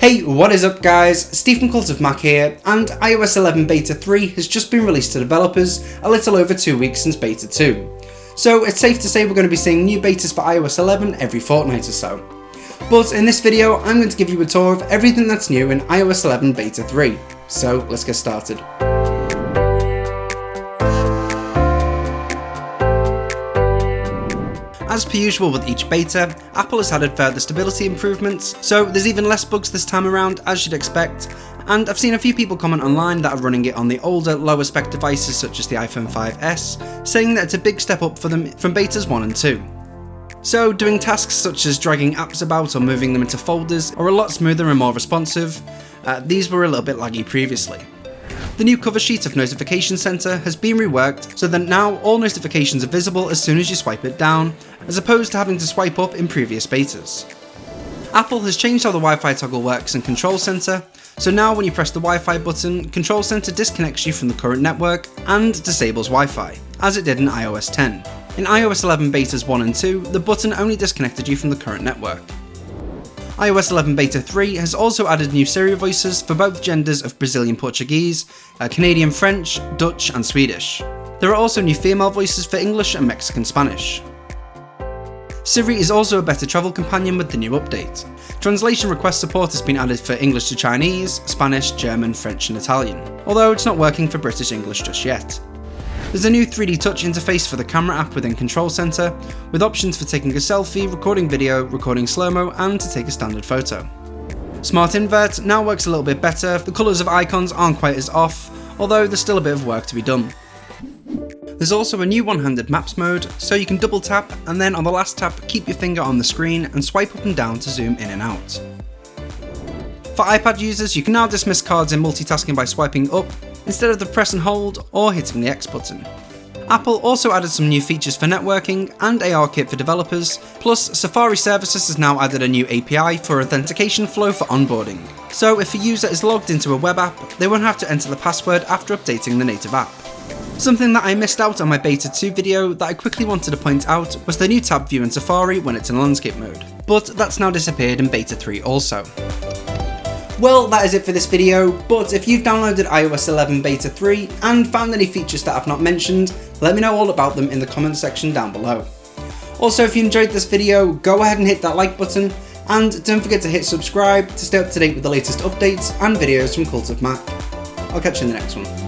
Hey, what is up guys? Steve from Cult of Mac here, and iOS 11 Beta 3 has just been released to developers a little over 2 weeks since Beta 2. So it's safe to say we're going to be seeing new betas for iOS 11 every fortnight or so. But in this video, I'm going to give you a tour of everything that's new in iOS 11 Beta 3. So let's get started. As per usual with each beta, Apple has added further stability improvements, so there's even less bugs this time around, as you'd expect, and I've seen a few people comment online that are running it on the older, lower spec devices such as the iPhone 5S, saying that it's a big step up for them from betas 1 and 2. So doing tasks such as dragging apps about or moving them into folders are a lot smoother and more responsive. These were a little bit laggy previously. The new cover sheet of Notification Center has been reworked so that now all notifications are visible as soon as you swipe it down, as opposed to having to swipe up in previous betas. Apple has changed how the Wi-Fi toggle works in Control Center, so now when you press the Wi-Fi button, Control Center disconnects you from the current network and disables Wi-Fi, as it did in iOS 10. In iOS 11 betas 1 and 2, the button only disconnected you from the current network. iOS 11 Beta 3 has also added new Siri Voices for both genders of Brazilian Portuguese, Canadian French, Dutch and Swedish. There are also new female voices for English and Mexican Spanish. Siri is also a better travel companion with the new update. Translation request support has been added for English to Chinese, Spanish, German, French and Italian, although it's not working for British English just yet. There's a new 3D touch interface for the camera app within Control Center, with options for taking a selfie, recording video, recording slow-mo, and to take a standard photo. Smart Invert now works a little bit better, the colours of icons aren't quite as off, although there's still a bit of work to be done. There's also a new one-handed maps mode, so you can double tap, and then on the last tap keep your finger on the screen and swipe up and down to zoom in and out. For iPad users, you can now dismiss cards in multitasking by swiping up, instead of the press and hold or hitting the X button. Apple also added some new features for networking and ARKit for developers, plus Safari Services has now added a new API for authentication flow for onboarding. So if a user is logged into a web app, they won't have to enter the password after updating the native app. Something that I missed out on my Beta 2 video that I quickly wanted to point out was the new tab view in Safari when it's in landscape mode, but that's now disappeared in Beta 3 also. Well, that is it for this video, but if you've downloaded iOS 11 Beta 3 and found any features that I've not mentioned, let me know all about them in the comments section down below. Also, if you enjoyed this video, go ahead and hit that like button, and don't forget to hit subscribe to stay up to date with the latest updates and videos from Cult of Mac. I'll catch you in the next one.